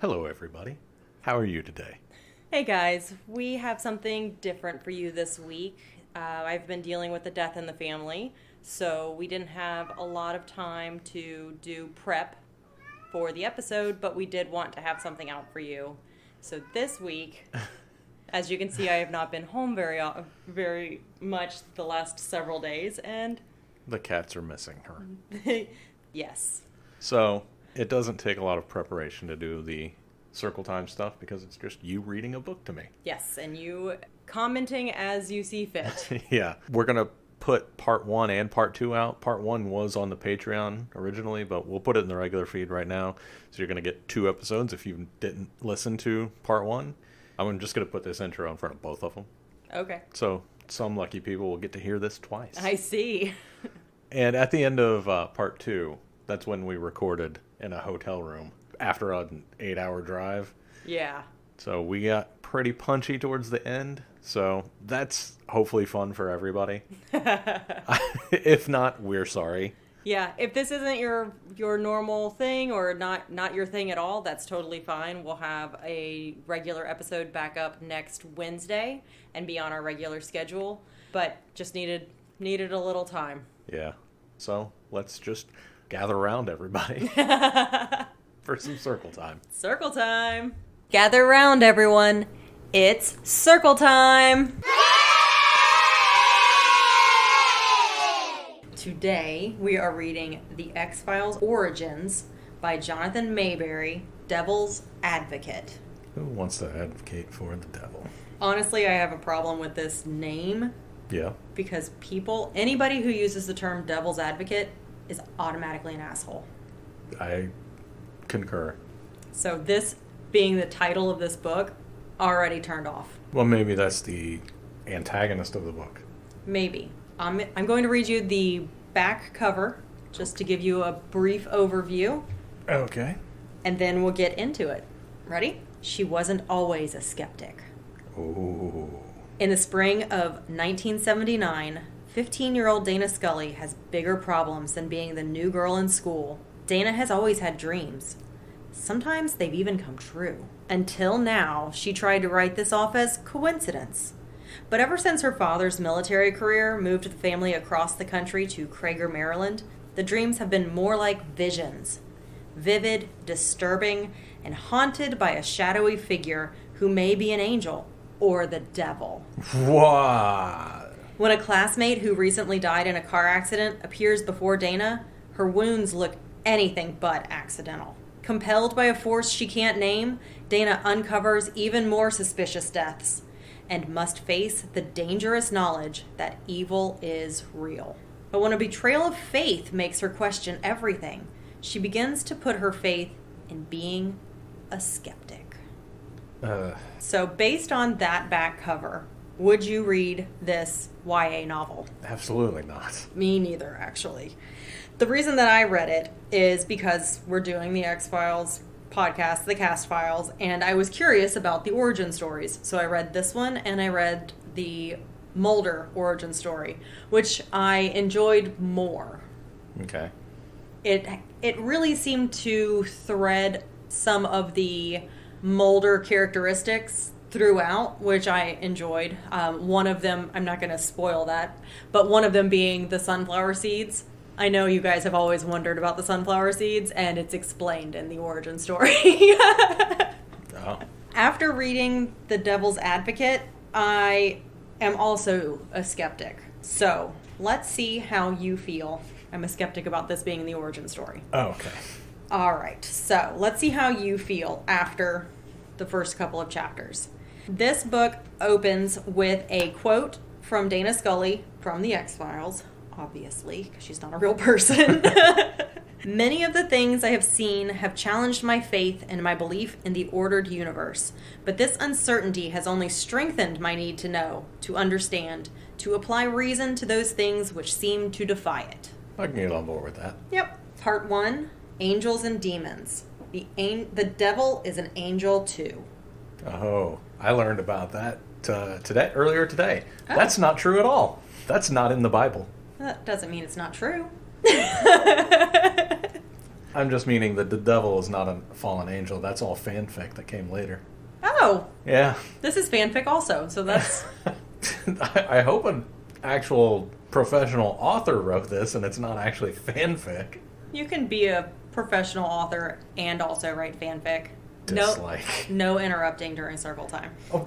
Hello, everybody. How are you today? Hey guys, we have something different for you this week. I've been dealing with a death in the family, so we didn't have a lot of time to do prep for the episode, but we did want to have something out for you. So this week, as you can see, I have not been home very much the last several days, and The cats are missing her. yes. So, it doesn't take a lot of preparation to do the circle time stuff because it's just you reading a book to me. Yes, and you commenting as you see fit. Yeah. We're going to put part 1 and part 2 out. Part 1 was on the Patreon originally, but we'll put it in the regular feed right now. So you're going to get 2 episodes if you didn't listen to part 1. I'm just going to put this intro in front of both of them. Okay. So some lucky people will get to hear this twice. I see. And at the end of part 2, that's when we recorded in a hotel room after an 8-hour drive. Yeah. So we got pretty punchy towards the end. So that's hopefully fun for everybody. If not, we're sorry. Yeah, if this isn't your normal thing or not your thing at all, that's totally fine. We'll have a regular episode back up next Wednesday and be on our regular schedule, but just needed a little time. Yeah. So let's just gather around, everybody, for some circle time. Circle time. Gather around, everyone. It's circle time. Today, we are reading The X-Files Origins by Jonathan Mayberry, Devil's Advocate. Who wants to advocate for the devil? Honestly, I have a problem with this name Yeah. because anybody who uses the term Devil's Advocate is automatically an asshole. I concur. So this being the title of this book, already turned off. Well, maybe that's the antagonist of the book. Maybe. I'm going to read you the back cover just to give you a brief overview, Okay. and then we'll get into it. Ready? She wasn't always a skeptic. Ooh. In the spring of 1979, 15-year-old Dana Scully has bigger problems than being the new girl in school. Dana has always had dreams. Sometimes they've even come true. Until now, she tried to write this off as coincidence. But ever since her father's military career moved the family across the country to Cragar, Maryland, the dreams have been more like visions. Vivid, disturbing, and haunted by a shadowy figure who may be an angel or the devil. What? When a classmate who recently died in a car accident appears before Dana, her wounds look anything but accidental. Compelled by a force she can't name, Dana uncovers even more suspicious deaths and must face the dangerous knowledge that evil is real. But when a betrayal of faith makes her question everything, she begins to put her faith in being a skeptic. So based on that back cover, would you read this YA novel? Absolutely not. Me neither, actually. The reason that I read it is because we're doing the X-Files podcast, the Cast Files, and I was curious about the origin stories. So I read this one, and I read the Mulder origin story, which I enjoyed more. Okay. It really seemed to thread some of the Mulder characteristics throughout, which I enjoyed. One of them, I'm not going to spoil that, but one of them being the sunflower seeds. I know you guys have always wondered about the sunflower seeds, and it's explained in the origin story. Oh. After reading The Devil's Advocate, I am also a skeptic. So, let's see how you feel. I'm a skeptic about this being the origin story. Oh, okay. All right, so let's see how you feel after the first couple of chapters. This book opens with a quote from Dana Scully from The X-Files, obviously, because she's not a real person. Many of the things I have seen have challenged my faith and my belief in the ordered universe, but this uncertainty has only strengthened my need to know, to understand, to apply reason to those things which seem to defy it. I can get on board with that. Yep. Part 1, Angels and Demons. The devil is an angel too. Oh, I learned about that earlier today. Oh. That's not true at all. That's not in the Bible. That doesn't mean it's not true. I'm just meaning that the devil is not a fallen angel. That's all fanfic that came later. Oh. Yeah. This is fanfic also, so that's... I hope an actual professional author wrote this and it's not actually fanfic. You can be a professional author and also write fanfic. Dislike. No interrupting during circle time. Oh.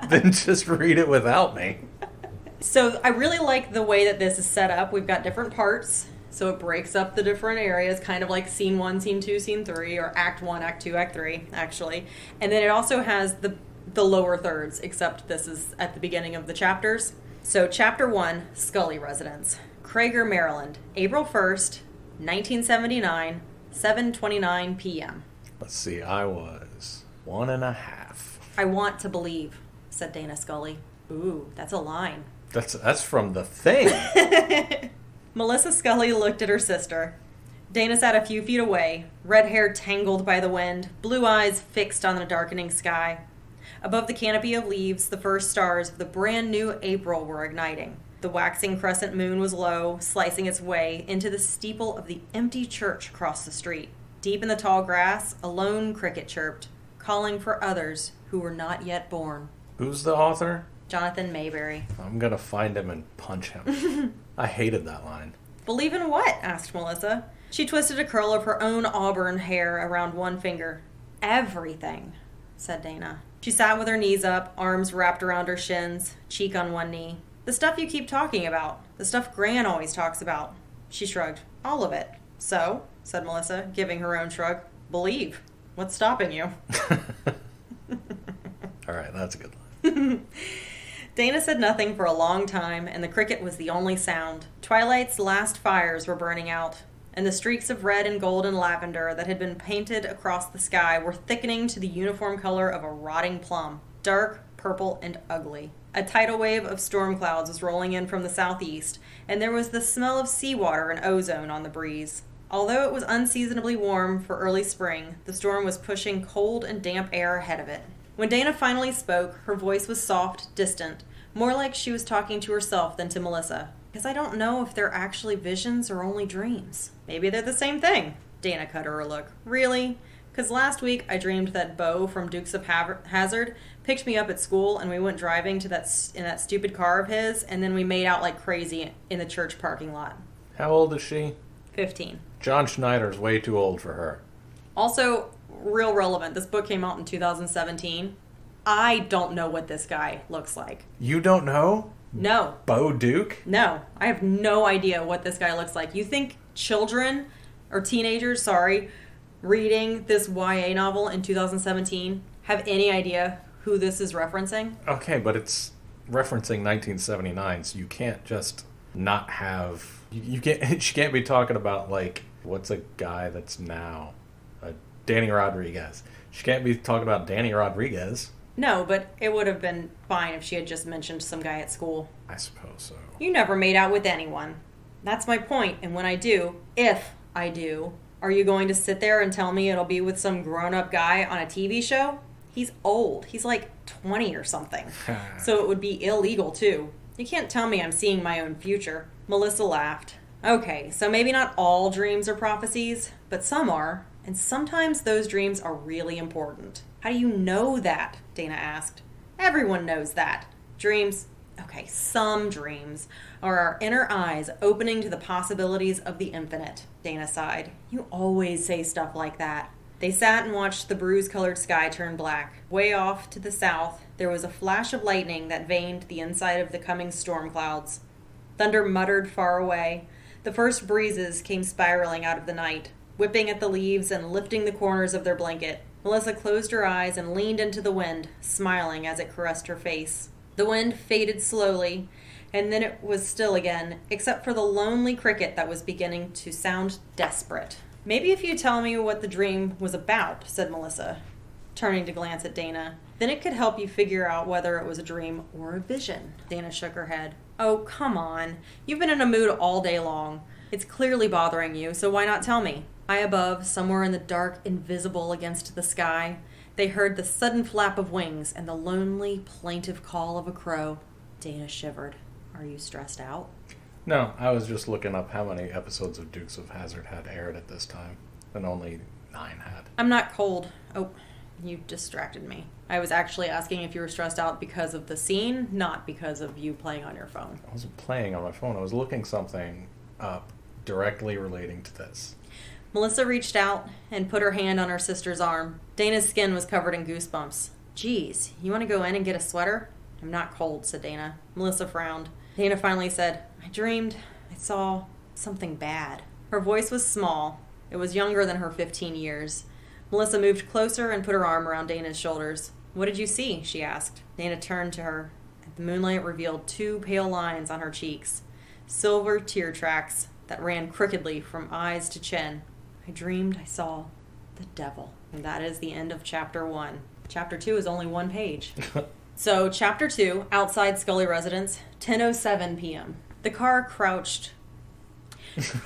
Then just read it without me. So I really like the way that this is set up. We've got different parts, so it breaks up the different areas, kind of like scene 1, scene 2, scene 3, or act 1, act 2, act 3, actually. And then it also has the lower thirds, except this is at the beginning of the chapters. So chapter 1, Scully Residence. Cragar, Maryland, April 1st, 1979, 7:29 p.m. Let's see, I was 1.5. I want to believe, said Dana Scully. Ooh, that's a line. That's from The Thing. Melissa Scully looked at her sister. Dana sat a few feet away, red hair tangled by the wind, blue eyes fixed on the darkening sky. Above the canopy of leaves, the first stars of the brand new April were igniting. The waxing crescent moon was low, slicing its way into the steeple of the empty church across the street. Deep in the tall grass, a lone cricket chirped, calling for others who were not yet born. Who's the author? Jonathan Mayberry. I'm gonna find him and punch him. I hated that line. Believe in what? Asked Melissa. She twisted a curl of her own auburn hair around one finger. Everything, said Dana. She sat with her knees up, arms wrapped around her shins, cheek on one knee. The stuff you keep talking about. The stuff Gran always talks about. She shrugged. All of it. So, said Melissa, giving her own shrug, believe. What's stopping you? All right, that's a good line. Dana said nothing for a long time, and the cricket was the only sound. Twilight's last fires were burning out, and the streaks of red and gold and lavender that had been painted across the sky were thickening to the uniform color of a rotting plum, dark, purple, and ugly. A tidal wave of storm clouds was rolling in from the southeast, and there was the smell of seawater and ozone on the breeze. Although it was unseasonably warm for early spring, the storm was pushing cold and damp air ahead of it. When Dana finally spoke, her voice was soft, distant, more like she was talking to herself than to Melissa. Because I don't know if they're actually visions or only dreams. Maybe they're the same thing. Dana cut her a look. Really? Because last week I dreamed that Bo from Dukes of Hazzard picked me up at school and we went driving to that stupid car of his, and then we made out like crazy in the church parking lot. How old is she? 15. John Schneider's way too old for her. Also, real relevant, this book came out in 2017. I don't know what this guy looks like. You don't know? No. Bo Duke? No. I have no idea what this guy looks like. You think children, or teenagers, reading this YA novel in 2017 have any idea who this is referencing? Okay, but it's referencing 1979, so you can't just not have... You can't. She can't be talking about, like, what's a guy that's now? Danny Rodriguez. She can't be talking about Danny Rodriguez. No, but it would have been fine if she had just mentioned some guy at school. I suppose so. You never made out with anyone. That's my point, and when I do, if I do, are you going to sit there and tell me it'll be with some grown-up guy on a TV show? He's old. He's like 20 or something. So it would be illegal, too. You can't tell me I'm seeing my own future. Melissa laughed. Okay, so maybe not all dreams are prophecies, but some are, and sometimes those dreams are really important. How do you know that? Dana asked. Everyone knows that. Dreams, some dreams, are our inner eyes opening to the possibilities of the infinite, Dana sighed. You always say stuff like that. They sat and watched the bruise-colored sky turn black. Way off to the south, there was a flash of lightning that veined the inside of the coming storm clouds. Thunder muttered far away. The first breezes came spiraling out of the night, whipping at the leaves and lifting the corners of their blanket. Melissa closed her eyes and leaned into the wind, smiling as it caressed her face. The wind faded slowly, and then it was still again, except for the lonely cricket that was beginning to sound desperate. Maybe if you tell me what the dream was about, said Melissa, turning to glance at Dana, then it could help you figure out whether it was a dream or a vision. Dana shook her head. Oh, come on. You've been in a mood all day long. It's clearly bothering you, so why not tell me? High above, somewhere in the dark, invisible against the sky, they heard the sudden flap of wings and the lonely, plaintive call of a crow. Dana shivered. Are you stressed out? No, I was just looking up how many episodes of Dukes of Hazzard had aired at this time, and only 9 had. I'm not cold. Oh, you distracted me. I was actually asking if you were stressed out because of the scene, not because of you playing on your phone. I wasn't playing on my phone. I was looking something up directly relating to this. Melissa reached out and put her hand on her sister's arm. Dana's skin was covered in goosebumps. Geez, you want to go in and get a sweater? I'm not cold, said Dana. Melissa frowned. Dana finally said, I dreamed I saw something bad. Her voice was small. It was younger than her 15 years. Melissa moved closer and put her arm around Dana's shoulders. What did you see? She asked. Dana turned to her. The moonlight revealed 2 pale lines on her cheeks, silver tear tracks that ran crookedly from eyes to chin. I dreamed I saw the devil. And that is the end of chapter 1. Chapter 2 is only 1 page. So, chapter 2, outside Scully residence, 10:07 p.m. The car crouched...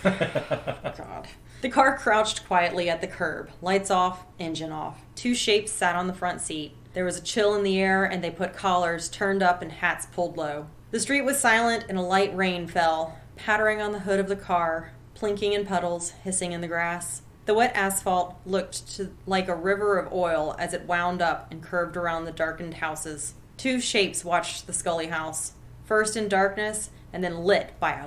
God. The car crouched quietly at the curb. Lights off, engine off. 2 shapes sat on the front seat. There was a chill in the air, and they put collars turned up and hats pulled low. The street was silent, and a light rain fell, pattering on the hood of the car, plinking in puddles, hissing in the grass. The wet asphalt looked like a river of oil as it wound up and curved around the darkened houses. 2 shapes watched the Scully house, first in darkness and then lit by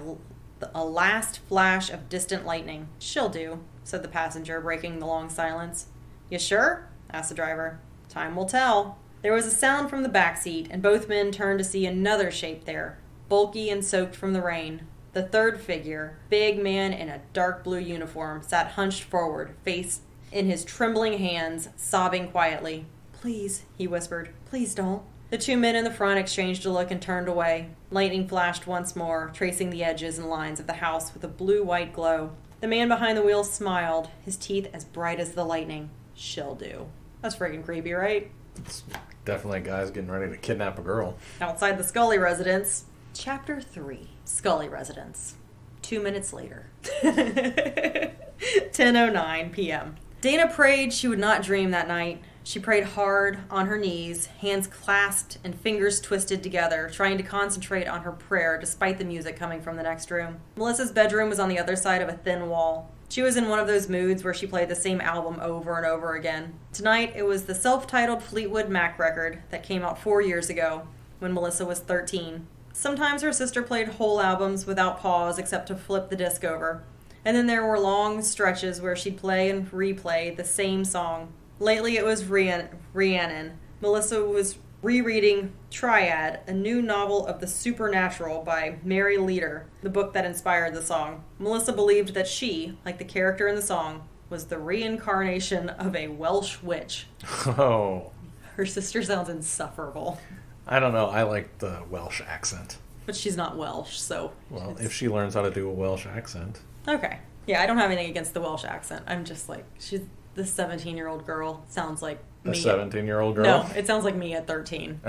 a last flash of distant lightning. She'll do, said the passenger, breaking the long silence. You sure? Asked the driver. Time will tell. There was a sound from the back seat, and both men turned to see another shape there, bulky and soaked from the rain. The third figure, big man in a dark blue uniform, sat hunched forward, face in his trembling hands, sobbing quietly. Please, he whispered, please don't. The 2 men in the front exchanged a look and turned away. Lightning flashed once more, tracing the edges and lines of the house with a blue-white glow. The man behind the wheel smiled, his teeth as bright as the lightning. She'll do. That's freaking creepy, right? It's definitely guys getting ready to kidnap a girl. Outside the Scully residence. Chapter 3. Scully residence. 2 minutes later. 10:09 p.m. Dana prayed she would not dream that night. She prayed hard, on her knees, hands clasped and fingers twisted together, trying to concentrate on her prayer despite the music coming from the next room. Melissa's bedroom was on the other side of a thin wall. She was in one of those moods where she played the same album over and over again. Tonight, it was the self-titled Fleetwood Mac record that came out 4 years ago, when Melissa was 13. Sometimes her sister played whole albums without pause except to flip the disc over. And then there were long stretches where she'd play and replay the same song. Lately it was Rhiannon. Melissa was rereading Triad, a new novel of the supernatural by Mary Leader, the book that inspired the song. Melissa believed that she, like the character in the song, was the reincarnation of a Welsh witch. Oh. Her sister sounds insufferable. I don't know. I like the Welsh accent. But she's not Welsh, so... Well, if she learns how to do a Welsh accent. Okay. Yeah, I don't have anything against the Welsh accent. I'm just like, she's this 17-year-old girl sounds like me. A 17-year-old girl? No, it sounds like me at 13.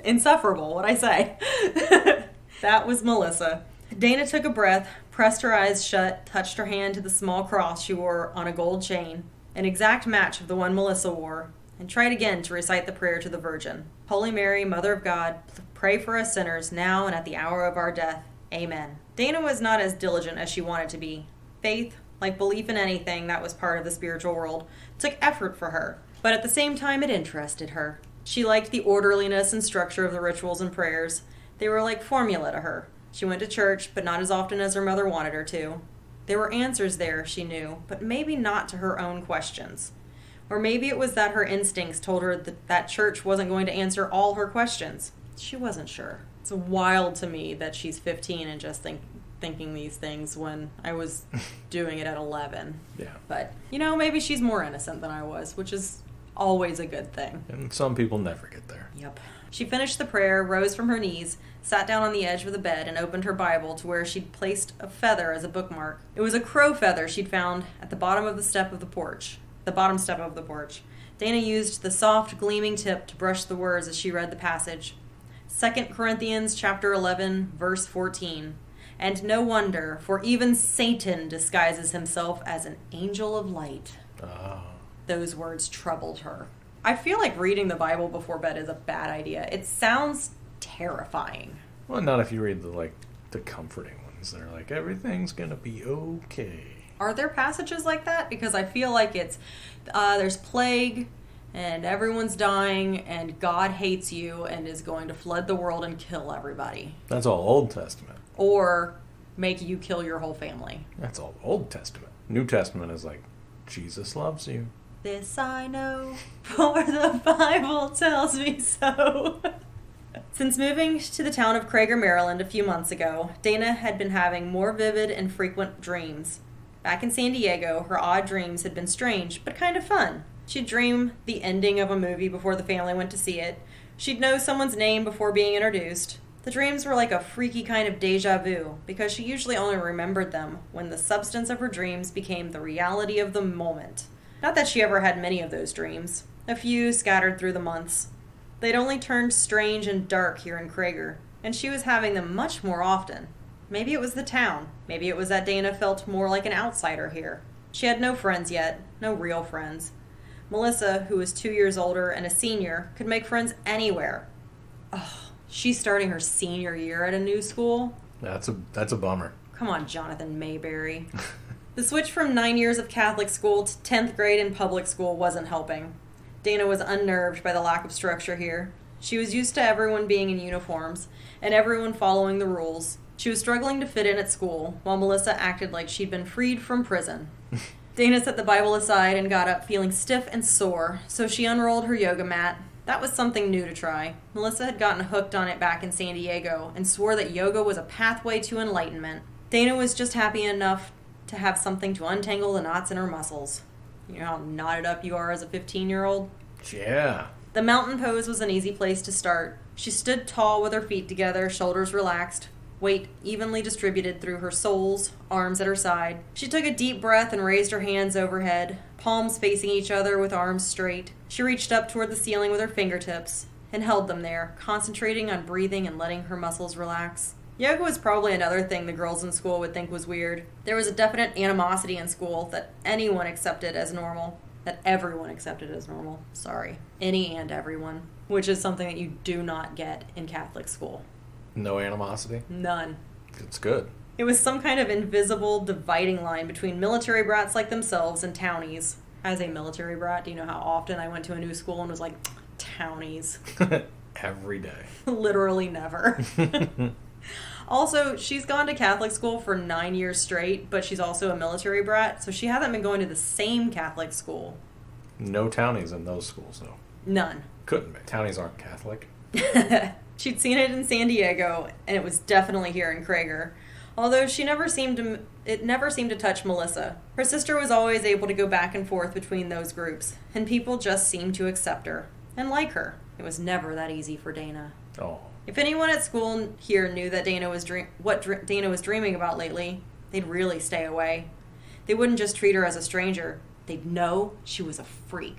Insufferable, what'd I say? That was Melissa. Dana took a breath, pressed her eyes shut, touched her hand to the small cross she wore on a gold chain, an exact match of the one Melissa wore, and tried again to recite the prayer to the Virgin. Holy Mary, Mother of God, pray for us sinners now and at the hour of our death. Amen. Dana was not as diligent as she wanted to be. Faith, like belief in anything that was part of the spiritual world, took effort for her, but at the same time it interested her. She liked the orderliness and structure of the rituals and prayers. They were like formula to her. She went to church, but not as often as her mother wanted her to. There were answers there, she knew, but maybe not to her own questions. Or maybe it was that her instincts told her that church wasn't going to answer all her questions. She wasn't sure. It's wild to me that she's 15 and just thinking these things when I was doing it at 11. Yeah. But, maybe she's more innocent than I was, which is always a good thing. And some people never get there. Yep. She finished the prayer, rose from her knees, sat down on the edge of the bed, and opened her Bible to where she'd placed a feather as a bookmark. It was a crow feather she'd found at the bottom step of the porch. Dana used the soft, gleaming tip to brush the words as she read the passage. 2 Corinthians chapter 11, verse 14. And no wonder, for even Satan disguises himself as an angel of light. Oh. Those words troubled her. I feel like reading the Bible before bed is a bad idea. It sounds terrifying. Well, not if you read the, the comforting ones. They're like, everything's gonna be okay. Are there passages like that? Because I feel like it's, there's plague, and everyone's dying, and God hates you and is going to flood the world and kill everybody. That's all Old Testament. Or make you kill your whole family. That's all Old Testament. New Testament is like, Jesus loves you. This I know, for the Bible tells me so. Since moving to the town of Cragar, Maryland a few months ago, Dana had been having more vivid and frequent dreams. Back in San Diego, her odd dreams had been strange, but kind of fun. She'd dream the ending of a movie before the family went to see it. She'd know someone's name before being introduced. The dreams were like a freaky kind of deja vu, because she usually only remembered them when the substance of her dreams became the reality of the moment. Not that she ever had many of those dreams. A few scattered through the months. They'd only turned strange and dark here in Cragar, and she was having them much more often. Maybe it was the town. Maybe it was that Dana felt more like an outsider here. She had no friends yet. No real friends. Melissa, who was 2 years older and a senior, could make friends anywhere. Oh, she's starting her senior year at a new school? That's a bummer. Come on, Jonathan Mayberry. The switch from 9 years of Catholic school to 10th grade in public school wasn't helping. Dana was unnerved by the lack of structure here. She was used to everyone being in uniforms and everyone following the rules. She was struggling to fit in at school, while Melissa acted like she'd been freed from prison. Dana set the Bible aside and got up feeling stiff and sore, so she unrolled her yoga mat. That was something new to try. Melissa had gotten hooked on it back in San Diego and swore that yoga was a pathway to enlightenment. Dana was just happy enough to have something to untangle the knots in her muscles. You know how knotted up you are as a 15-year-old? Yeah. The mountain pose was an easy place to start. She stood tall with her feet together, shoulders relaxed, weight evenly distributed through her soles, arms at her side. She took a deep breath and raised her hands overhead, palms facing each other with arms straight. She reached up toward the ceiling with her fingertips and held them there, concentrating on breathing and letting her muscles relax. Yoga was probably another thing the girls in school would think was weird. There was a definite animosity in school that anyone accepted as normal. That everyone accepted as normal. Sorry. Any and everyone. Which is something that you do not get in Catholic school. No animosity? None. It's good. It was some kind of invisible dividing line between military brats like themselves and townies. As a military brat, do you know how often I went to a new school and was like, townies? Every day. Literally never. Also, she's gone to Catholic school for 9 years straight, but she's also a military brat, so she hasn't been going to the same Catholic school. No townies in those schools, though. None. Couldn't be. Townies aren't Catholic. She'd seen it in San Diego, and it was definitely here in Cragar. Although it never seemed to touch Melissa. Her sister was always able to go back and forth between those groups, and people just seemed to accept her and like her. It was never that easy for Dana. Oh. If anyone at school here knew that Dana was Dana was dreaming about lately, they'd really stay away. They wouldn't just treat her as a stranger. They'd know she was a freak.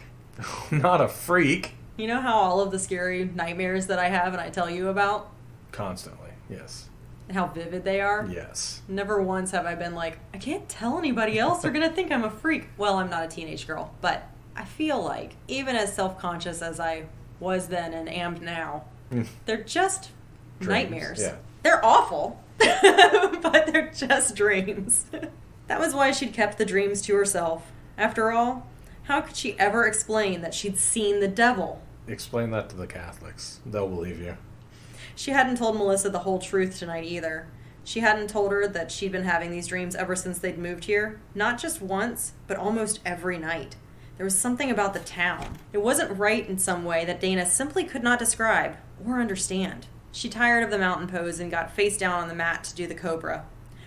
Not a freak. You know how all of the scary nightmares that I have and I tell you about? Constantly, yes. And how vivid they are? Yes. Never once have I been like, I can't tell anybody else. They're going to think I'm a freak. Well, I'm not a teenage girl, but I feel like, even as self-conscious as I was then and am now, they're just Dreams, nightmares. yeah. They're awful, but they're just dreams. That was why she'd kept the dreams to herself. After all, how could she ever explain that she'd seen the devil? Explain that to the Catholics. They'll believe you. She hadn't told Melissa the whole truth tonight either. She hadn't told her that she'd been having these dreams ever since they'd moved here. Not just once, but almost every night. There was something about the town. It wasn't right in some way that Dana simply could not describe or understand. She tired of the mountain pose and got face down on the mat to do the cobra.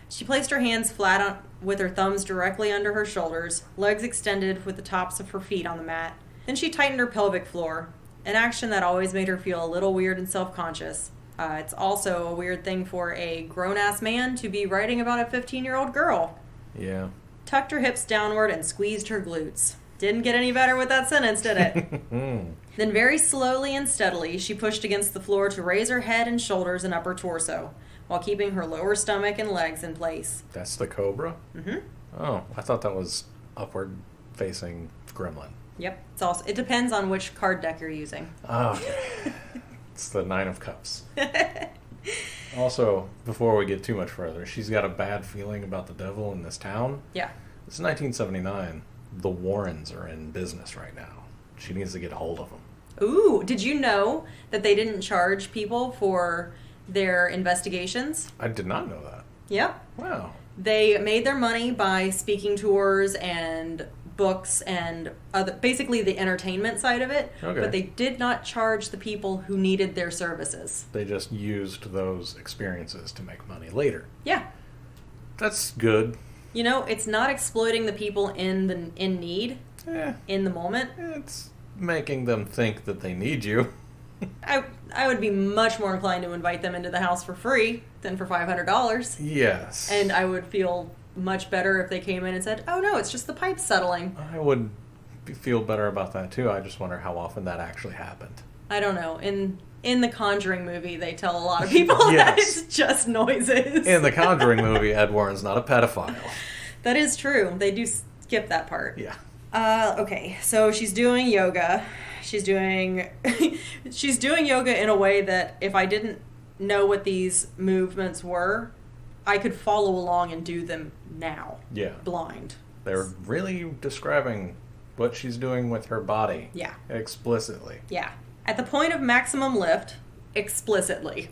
She placed her hands flat with her thumbs directly under her shoulders, legs extended with the tops of her feet on the mat. Then she tightened her pelvic floor, an action that always made her feel a little weird and self-conscious. It's also a weird thing for a grown-ass man to be writing about a 15-year-old girl. Yeah. Tucked her hips downward and squeezed her glutes. Didn't get any better with that sentence, did it? Then very slowly and steadily, she pushed against the floor to raise her head and shoulders and upper torso, while keeping her lower stomach and legs in place. That's the cobra? Mm-hmm. Oh, I thought that was upward-facing gremlin. Yep. It depends on which card deck you're using. Oh, okay. It's the 9 of Cups. Also, before we get too much further, she's got a bad feeling about the devil in this town. Yeah. It's 1979. The Warrens are in business right now. She needs to get a hold of them. Ooh, did you know that they didn't charge people for their investigations? I did not know that. Yep. Wow. They made their money by speaking tours and books and basically the entertainment side of it. Okay. But they did not charge the people who needed their services. They just used those experiences to make money later. Yeah. That's good. You know, it's not exploiting the people in need in the moment. It's making them think that they need you. I would be much more inclined to invite them into the house for free than for $500. Yes. And I would feel much better if they came in and said, oh no, it's just the pipes settling. I would feel better about that too. I just wonder how often that actually happened. I don't know. In the Conjuring movie, they tell a lot of people that it's just noises. In the Conjuring movie, Ed Warren's not a pedophile. That is true. They do skip that part. Yeah. Okay, so she's doing yoga. She's doing yoga in a way that if I didn't know what these movements were, I could follow along and do them now. Yeah. Blind. They're really describing what she's doing with her body. Yeah. Explicitly. Yeah. At the point of maximum lift, explicitly.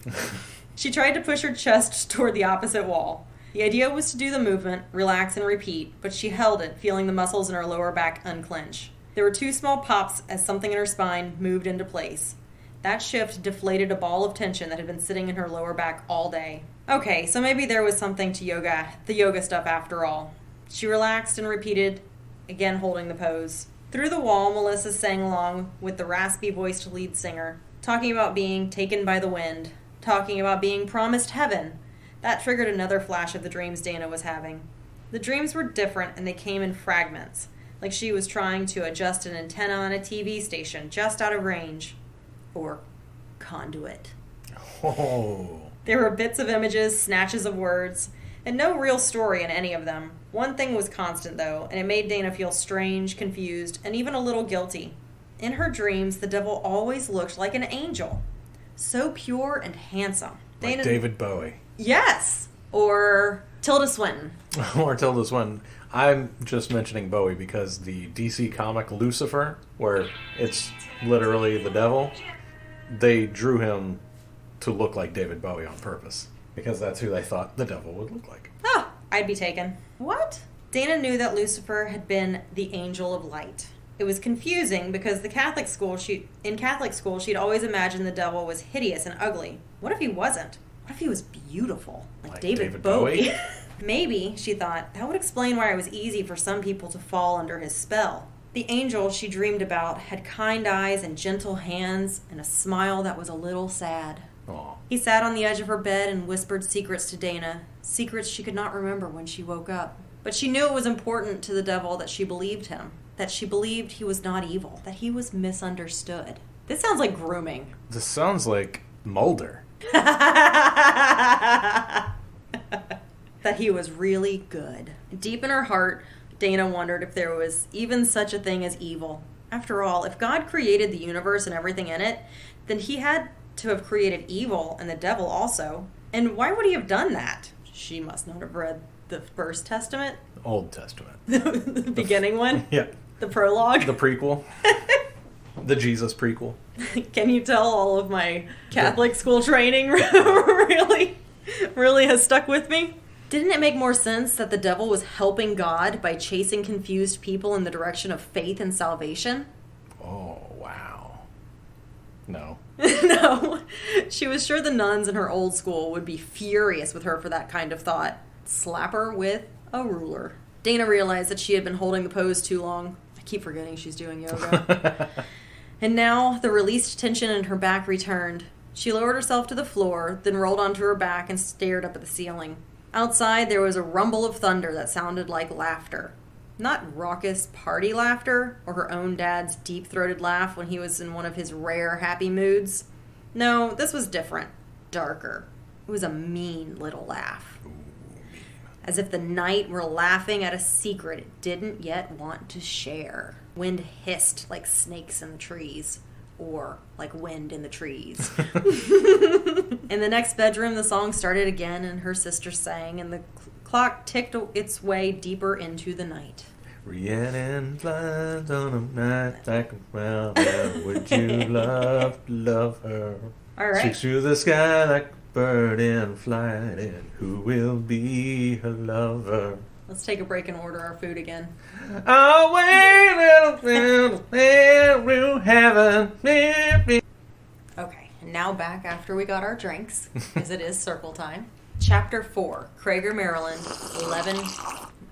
She tried to push her chest toward the opposite wall. The idea was to do the movement, relax and repeat, but she held it, feeling the muscles in her lower back unclench. There were 2 small pops as something in her spine moved into place. That shift deflated a ball of tension that had been sitting in her lower back all day. Okay, so maybe there was something to the yoga stuff after all. She relaxed and repeated, again holding the pose. Through the wall, Melissa sang along with the raspy-voiced lead singer, talking about being taken by the wind, talking about being promised heaven. That triggered another flash of the dreams Dana was having. The dreams were different, and they came in fragments, like she was trying to adjust an antenna on a TV station just out of range. Or conduit. Oh. There were bits of images, snatches of words, and no real story in any of them. One thing was constant, though, and it made Dana feel strange, confused, and even a little guilty. In her dreams, the devil always looked like an angel. So pure and handsome. Like Dana... David Bowie. Yes! Or Tilda Swinton. Or Tilda Swinton. I'm just mentioning Bowie because the DC comic Lucifer, where it's literally the devil, they drew him to look like David Bowie on purpose. Because that's who they thought the devil would look like. Oh, I'd be taken. What? Dana knew that Lucifer had been the angel of light. It was confusing because in Catholic school she'd always imagined the devil was hideous and ugly. What if he wasn't? What if he was beautiful? Like David Bowie? Maybe, she thought, that would explain why it was easy for some people to fall under his spell. The angel she dreamed about had kind eyes and gentle hands and a smile that was a little sad. Aww. He sat on the edge of her bed and whispered secrets to Dana, secrets she could not remember when she woke up. But she knew it was important to the devil that she believed him, that she believed he was not evil, that he was misunderstood. This sounds like grooming. This sounds like Mulder. That he was really good. Deep in her heart, Dana wondered if there was even such a thing as evil. After all, if God created the universe and everything in it, then he had to have created evil and the devil also. And why would he have done that? She must not have read the First Testament. Old Testament. The beginning one? Yeah. The prologue? The prequel. The Jesus prequel. Can you tell all of my Catholic school training really has stuck with me? Didn't it make more sense that the devil was helping God by chasing confused people in the direction of faith and salvation? Oh, wow. No. No. She was sure the nuns in her old school would be furious with her for that kind of thought. Slap her with a ruler. Dana realized that she had been holding the pose too long. I keep forgetting she's doing yoga. And now the released tension in her back returned. She lowered herself to the floor, then rolled onto her back and stared up at the ceiling. Outside, there was a rumble of thunder that sounded like laughter. Not raucous party laughter, or her own dad's deep-throated laugh when he was in one of his rare happy moods. No, this was different. Darker. It was a mean little laugh. As if the night were laughing at a secret it didn't yet want to share. Wind hissed like snakes in the trees. or like wind in the trees. In the next bedroom, the song started again, and her sister sang, and the clock ticked its way deeper into the night. Rhiannon flies on a night like a brown bear. Would you love her? All right. Streaks through the sky like a bird in flight, and who will be her lover? Let's take a break and order our food again. Away, little heaven. Okay, and now back after we got our drinks, because it is circle time. Chapter 4, Krager, Maryland, 11...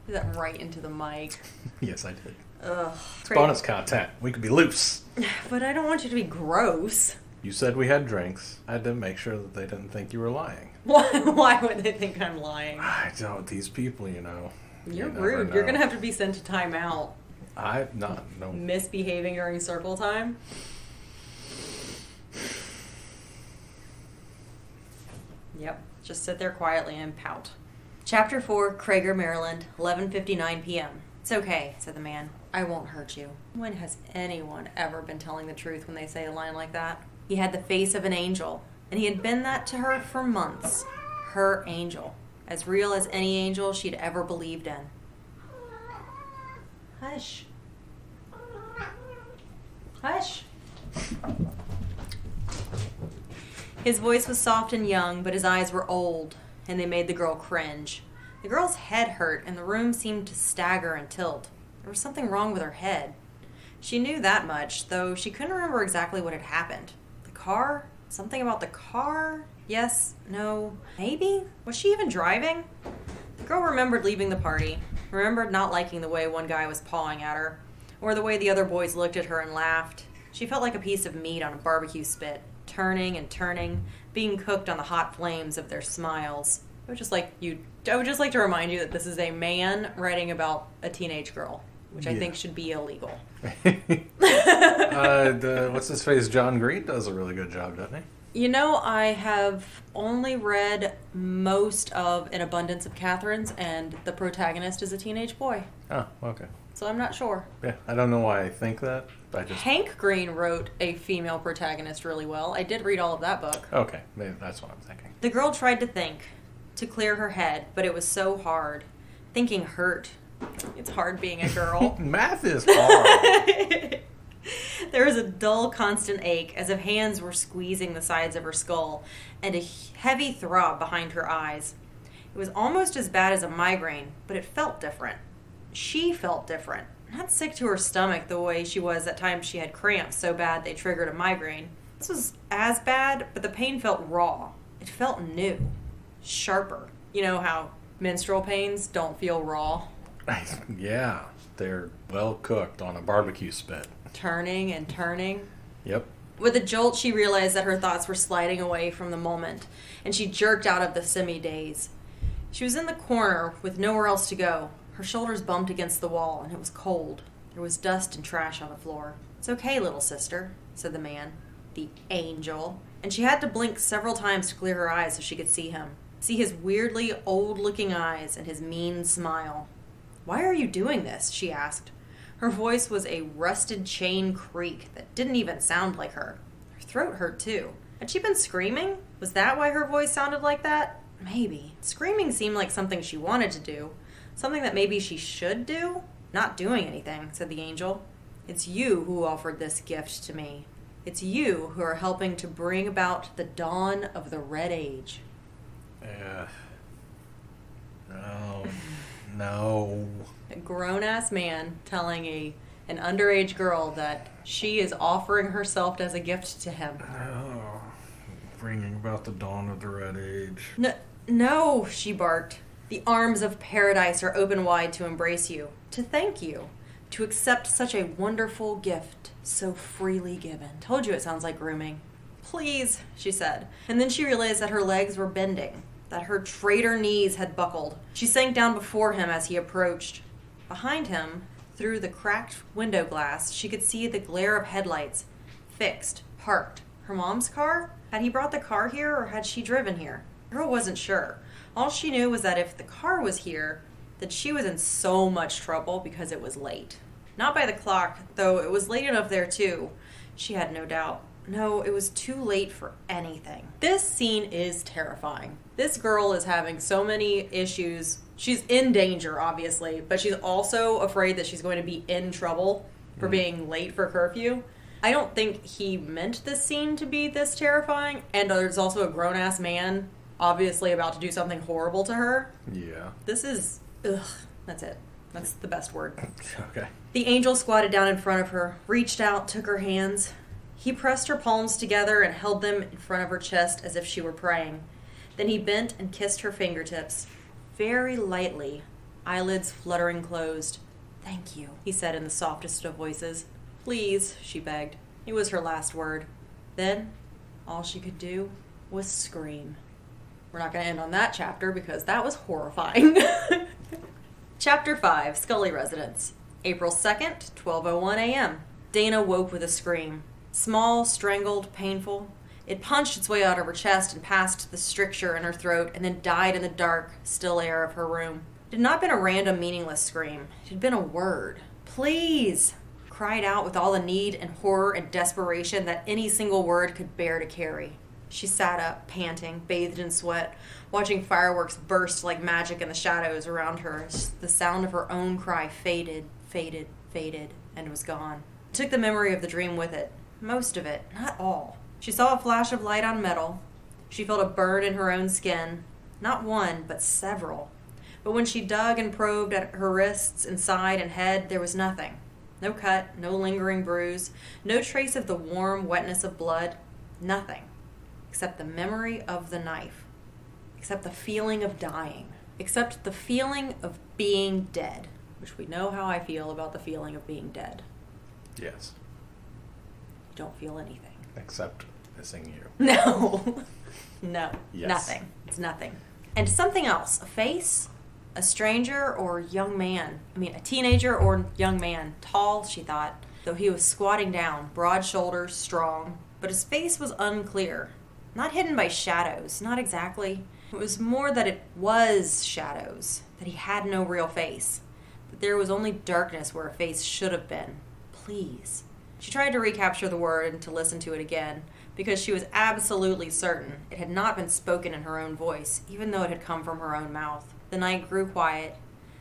Do that right into the mic. Yes, I did. Ugh. It's bonus content. We could be loose. But I don't want you to be gross. You said we had drinks. I had to make sure that they didn't think you were lying. Why would they think I'm lying? I don't. These people, you know. You're rude. You're going to have to be sent to timeout. I'm not. No. Misbehaving during circle time? Yep. Just sit there quietly and pout. Chapter 4, Krager, Maryland, 11:59 p.m. It's okay, said the man. I won't hurt you. When has anyone ever been telling the truth when they say a line like that? He had the face of an angel, and he had been that to her for months. Her angel. As real as any angel she'd ever believed in. Hush. Hush. His voice was soft and young, but his eyes were old, and they made the girl cringe. The girl's head hurt, and the room seemed to stagger and tilt. There was something wrong with her head. She knew that much, though she couldn't remember exactly what had happened. The car? Something about the car? Yes, no, maybe? Was she even driving? The girl remembered leaving the party, remembered not liking the way one guy was pawing at her, or the way the other boys looked at her and laughed. She felt like a piece of meat on a barbecue spit, turning and turning, being cooked on the hot flames of their smiles. I would just like to remind you that this is a man writing about a teenage girl, which I think should be illegal. What's his face? John Green does a really good job, doesn't he? You know, I have only read most of An Abundance of Catherines, and the protagonist is a teenage boy. Oh, okay. So I'm not sure. Yeah, I don't know why I think that. But Hank Green wrote a female protagonist really well. I did read all of that book. Okay, maybe that's what I'm thinking. The girl tried to think, to clear her head, but it was so hard. Thinking hurt. It's hard being a girl. Math is hard. There was a dull, constant ache, as if hands were squeezing the sides of her skull, and a heavy throb behind her eyes. It was almost as bad as a migraine, but it felt different. She felt different. Not sick to her stomach the way she was at times she had cramps so bad they triggered a migraine. This was as bad, but the pain felt raw. It felt new. Sharper. You know how menstrual pains don't feel raw? Yeah, they're well cooked on a barbecue spit. Turning and turning. Yep. With a jolt, she realized that her thoughts were sliding away from the moment, and she jerked out of the semi-daze. She was in the corner with nowhere else to go. Her shoulders bumped against the wall, and it was cold. There was dust and trash on the floor. It's okay, little sister, said the man. The angel. And she had to blink several times to clear her eyes so she could see him. See his weirdly old-looking eyes and his mean smile. Why are you doing this? She asked. Her voice was a rusted chain creak that didn't even sound like her. Her throat hurt, too. Had she been screaming? Was that why her voice sounded like that? Maybe. Screaming seemed like something she wanted to do. Something that maybe she should do? Not doing anything, said the angel. It's you who offered this gift to me. It's you who are helping to bring about the dawn of the Red Age. No. A grown-ass man telling an underage girl that she is offering herself as a gift to him. Oh, bringing about the dawn of the Red Age. No, she barked. The arms of paradise are open wide to embrace you, to thank you, to accept such a wonderful gift, so freely given. Told you it sounds like grooming. Please, she said. And then she realized that her legs were bending, that her traitor knees had buckled. She sank down before him as he approached. Behind him, through the cracked window glass, she could see the glare of headlights. Fixed, parked. Her mom's car? Had he brought the car here, or had she driven here? The girl wasn't sure. All she knew was that if the car was here, that she was in so much trouble because it was late. Not by the clock, though it was late enough there too. She had no doubt. No, it was too late for anything. This scene is terrifying. This girl is having so many issues. She's in danger, obviously, but she's also afraid that she's going to be in trouble for being late for curfew. I don't think he meant this scene to be this terrifying, and there's also a grown-ass man obviously about to do something horrible to her. Yeah. This is... ugh. That's it. That's the best word. Okay. The angel squatted down in front of her, reached out, took her hands. He pressed her palms together and held them in front of her chest as if she were praying. Then he bent and kissed her fingertips, very lightly, eyelids fluttering closed. "Thank you," he said in the softest of voices. "Please," she begged. It was her last word. Then, all she could do was scream. We're not going to end on that chapter because that was horrifying. Chapter 5, Scully Residence. April 2nd, 12:01 a.m. Dana woke with a scream. Small, strangled, painful. It punched its way out of her chest and past the stricture in her throat and then died in the dark, still air of her room. It had not been a random, meaningless scream. It had been a word. "Please!" Cried out with all the need and horror and desperation that any single word could bear to carry. She sat up, panting, bathed in sweat, watching fireworks burst like magic in the shadows around her as the sound of her own cry faded, and was gone. It took the memory of the dream with it. Most of it, not all. She saw a flash of light on metal. She felt a burn in her own skin. Not one, but several. But when she dug and probed at her wrists and side and head, there was nothing. No cut, no lingering bruise, no trace of the warm wetness of blood. Nothing. Except the memory of the knife. Except the feeling of dying. Except the feeling of being dead. Which we know how I feel about the feeling of being dead. Yes. You don't feel anything. Except missing you. No. No. Yes. Nothing. It's nothing. And something else. A face? A stranger or young man? A teenager or young man. Tall, she thought, though he was squatting down, broad shoulders, strong. But his face was unclear. Not hidden by shadows. Not exactly. It was more that it was shadows. That he had no real face. That there was only darkness where a face should have been. Please. She tried to recapture the word and to listen to it again, because she was absolutely certain it had not been spoken in her own voice, even though it had come from her own mouth. The night grew quiet.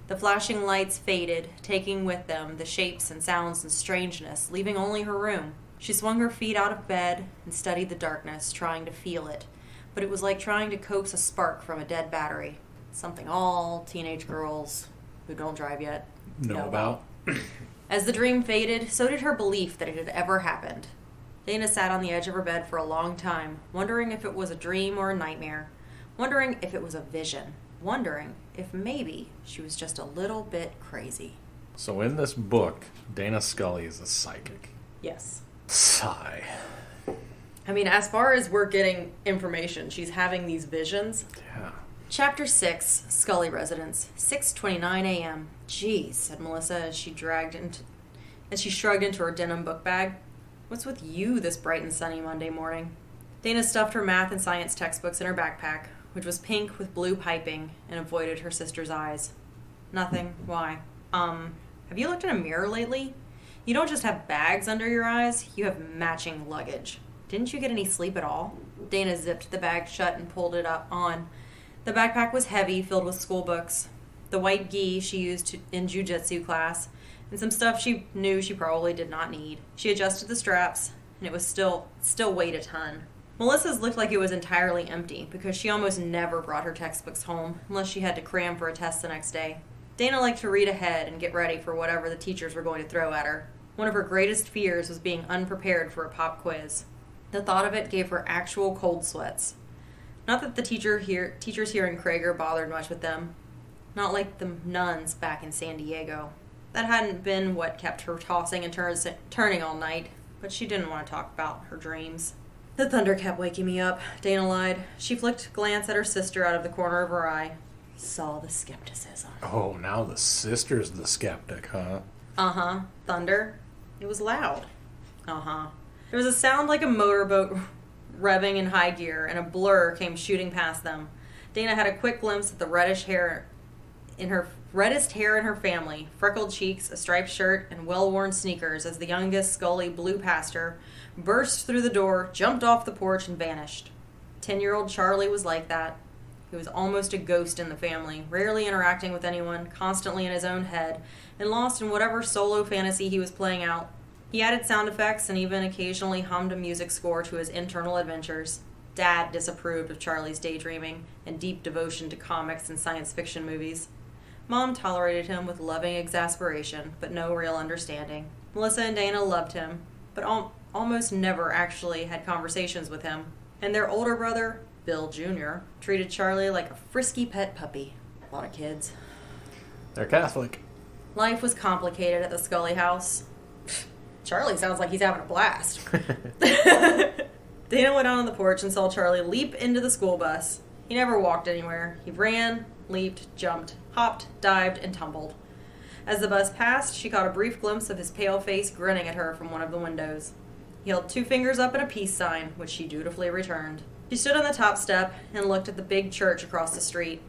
The flashing lights faded, taking with them the shapes and sounds and strangeness, leaving only her room. She swung her feet out of bed and studied the darkness, trying to feel it. But it was like trying to coax a spark from a dead battery. Something all teenage girls who don't drive yet know about. As the dream faded, so did her belief that it had ever happened. Dana sat on the edge of her bed for a long time, wondering if it was a dream or a nightmare, wondering if it was a vision, wondering if maybe she was just a little bit crazy. So in this book, Dana Scully is a psychic. Yes. Sigh. As far as we're getting information, she's having these visions. Yeah. Chapter 6, Scully Residence, 6:29 a.m. Geez, said Melissa as she shrugged into her denim book bag. What's with you this bright and sunny Monday morning? Dana stuffed her math and science textbooks in her backpack, which was pink with blue piping, and avoided her sister's eyes. Nothing. Why? Have you looked in a mirror lately? You don't just have bags under your eyes, you have matching luggage. Didn't you get any sleep at all? Dana zipped the bag shut and pulled it up on. The backpack was heavy, filled with school books, the white gi she used in jiu-jitsu class, and some stuff she knew she probably did not need. She adjusted the straps, and it was still weighed a ton. Melissa's looked like it was entirely empty, because she almost never brought her textbooks home, unless she had to cram for a test the next day. Dana liked to read ahead and get ready for whatever the teachers were going to throw at her. One of her greatest fears was being unprepared for a pop quiz. The thought of it gave her actual cold sweats. Not that the teachers here in Krager bothered much with them. Not like the nuns back in San Diego. That hadn't been what kept her tossing and turning all night, but she didn't want to talk about her dreams. The thunder kept waking me up, Dana lied. She flicked a glance at her sister out of the corner of her eye. Saw the skepticism. Oh, now the sister's the skeptic, huh? Uh-huh. Thunder? It was loud. Uh-huh. There was a sound like a motorboat revving in high gear, and a blur came shooting past them. Dana had a quick glimpse at the reddish hair in her reddest hair in her family, freckled cheeks, a striped shirt, and well-worn sneakers as the youngest Scully blew past her, burst through the door, jumped off the porch, and vanished. 10-year-old Charlie was like that. He was almost a ghost in the family, rarely interacting with anyone, constantly in his own head, and lost in whatever solo fantasy he was playing out. He added sound effects and even occasionally hummed a music score to his internal adventures. Dad disapproved of Charlie's daydreaming and deep devotion to comics and science fiction movies. Mom tolerated him with loving exasperation, but no real understanding. Melissa and Dana loved him, but almost never actually had conversations with him. And their older brother, Bill Jr., treated Charlie like a frisky pet puppy. A lot of kids. They're Catholic. Life was complicated at the Scully house. Charlie sounds like he's having a blast. Dana went out on the porch and saw Charlie leap into the school bus. He never walked anywhere. He ran, leaped, jumped, hopped, dived, and tumbled. As the bus passed, she caught a brief glimpse of his pale face grinning at her from one of the windows. He held 2 fingers up in a peace sign, which she dutifully returned. She stood on the top step and looked at the big church across the street.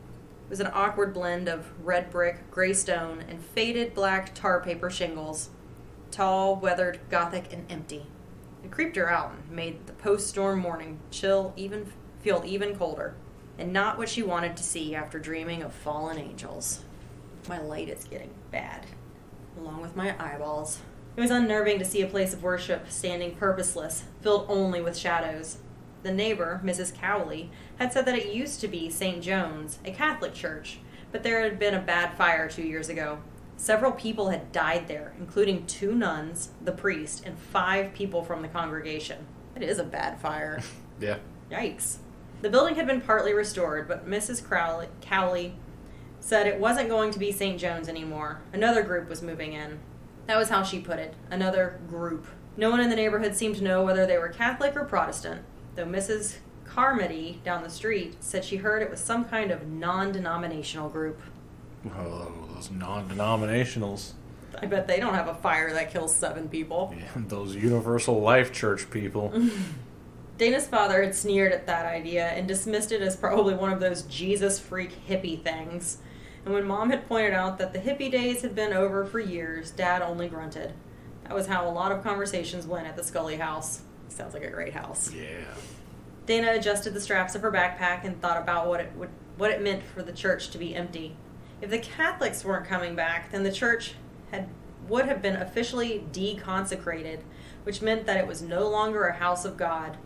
It was an awkward blend of red brick, gray stone, and faded black tar paper shingles. Tall, weathered, gothic, and empty. It creeped her out and made the post-storm morning feel even colder. And not what she wanted to see after dreaming of fallen angels. My light is getting bad, along with my eyeballs. It was unnerving to see a place of worship standing purposeless, filled only with shadows. The neighbor, Mrs. Cowley, had said that it used to be St. John's, a Catholic church, but there had been a bad fire 2 years ago. Several people had died there, including 2 nuns, the priest, and 5 people from the congregation. It is a bad fire. Yeah. Yikes. The building had been partly restored, but Mrs. Cowley said it wasn't going to be St. John's anymore. Another group was moving in. That was how she put it. Another group. No one in the neighborhood seemed to know whether they were Catholic or Protestant, though Mrs. Carmody down the street said she heard it was some kind of non-denominational group. Oh, those non-denominationals. I bet they don't have a fire that kills 7 people. Yeah, those Universal Life Church people. Dana's father had sneered at that idea and dismissed it as probably one of those Jesus freak hippie things. And when Mom had pointed out that the hippie days had been over for years, Dad only grunted. That was how a lot of conversations went at the Scully house. Sounds like a great house. Yeah. Dana adjusted the straps of her backpack and thought about what it meant for the church to be empty. If the Catholics weren't coming back, then the church would have been officially deconsecrated, which meant that it was no longer a house of God,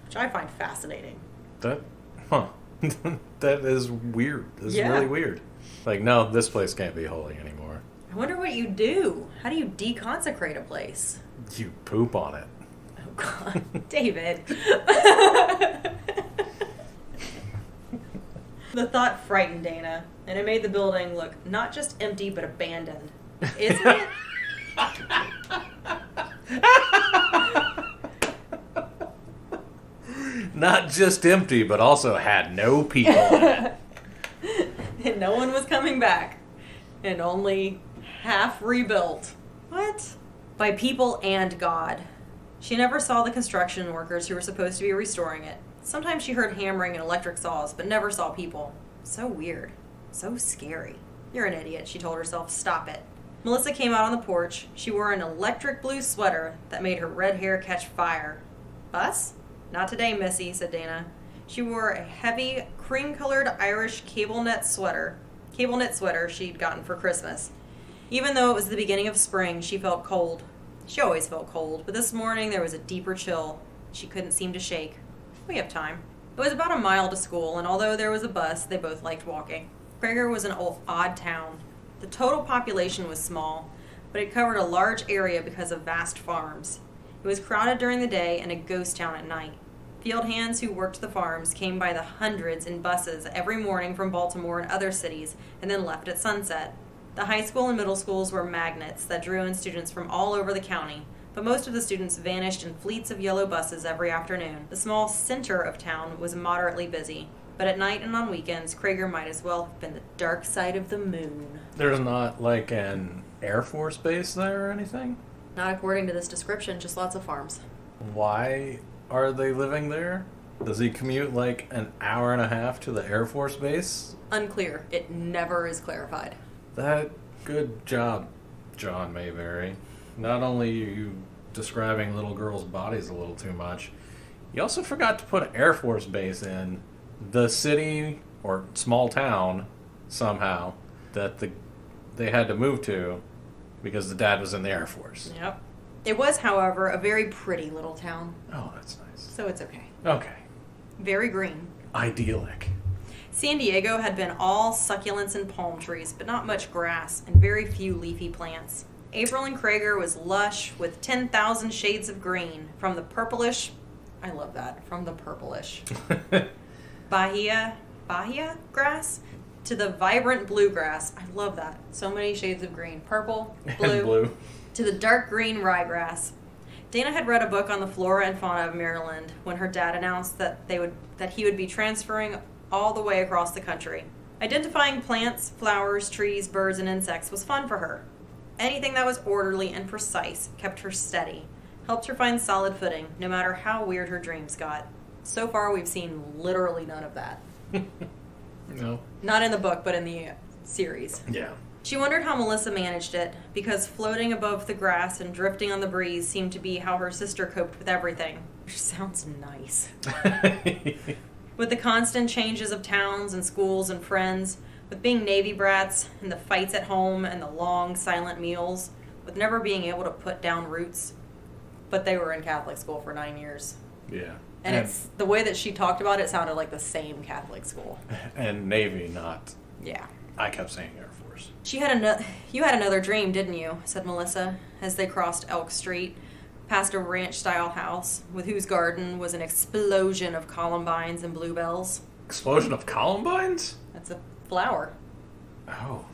which I find fascinating. That is weird. That's Yeah. really weird. Like, no, this place can't be holy anymore. I wonder what you do. How do you deconsecrate a place? You poop on it. Oh, God. David. The thought frightened Dana, and it made the building look not just empty, but abandoned. Isn't it? Not just empty, but also had no people in it. And no one was coming back. And only half rebuilt. What? By people and God. She never saw the construction workers who were supposed to be restoring it. Sometimes she heard hammering and electric saws, but never saw people. So weird. So scary. You're an idiot, she told herself. Stop it. Melissa came out on the porch. She wore an electric blue sweater that made her red hair catch fire. Us? Not today, Missy, said Dana. She wore a heavy, cream-colored Irish cable knit sweater she'd gotten for Christmas. Even though it was the beginning of spring, she felt cold. She always felt cold, but this morning there was a deeper chill. She couldn't seem to shake. We have time. It was about a mile to school, and although there was a bus, they both liked walking. Prager was an odd town. The total population was small, but it covered a large area because of vast farms. It was crowded during the day and a ghost town at night. Field hands who worked the farms came by the hundreds in buses every morning from Baltimore and other cities, and then left at sunset. The high school and middle schools were magnets that drew in students from all over the county, but most of the students vanished in fleets of yellow buses every afternoon. The small center of town was moderately busy, but at night and on weekends, Krieger might as well have been the dark side of the moon. There's not like an Air Force base there or anything? Not according to this description, just lots of farms. Why are they living there? Does he commute like an hour and a half to the Air Force Base? Unclear. It never is clarified. Good job, John Mayberry. Not only are you describing little girls' bodies a little too much, you also forgot to put Air Force Base in the city or small town somehow that they had to move to because the dad was in the Air Force. Yep. It was, however, a very pretty little town. Oh, that's nice. So it's okay. Okay. Very green. Idyllic. San Diego had been all succulents and palm trees, but not much grass and very few leafy plants. April and Krager was lush with 10,000 shades of green, from the purplish, I love that, from the purplish Bahia grass to the vibrant blue grass. I love that. So many shades of green. Purple, blue, And blue. To the dark green ryegrass. Dana had read a book on the flora and fauna of Maryland when her dad announced that he would be transferring all the way across the country. Identifying plants, flowers, trees, birds, and insects was fun for her. Anything that was orderly and precise kept her steady, helped her find solid footing, no matter how weird her dreams got. So far, we've seen literally none of that. No. Not in the book, but in the series. Yeah. She wondered how Melissa managed it, because floating above the grass and drifting on the breeze seemed to be how her sister coped with everything. Which sounds nice. With the constant changes of towns and schools and friends, with being Navy brats and the fights at home and the long, silent meals, with never being able to put down roots. But they were in Catholic school for 9 years. Yeah. And it's the way that she talked about it sounded like the same Catholic school. And Navy, not... Yeah. I kept saying Air Force. You had another dream, didn't you? Said Melissa, as they crossed Elk Street, past a ranch-style house, with whose garden was an explosion of columbines and bluebells. Explosion of columbines? That's a flower. Oh.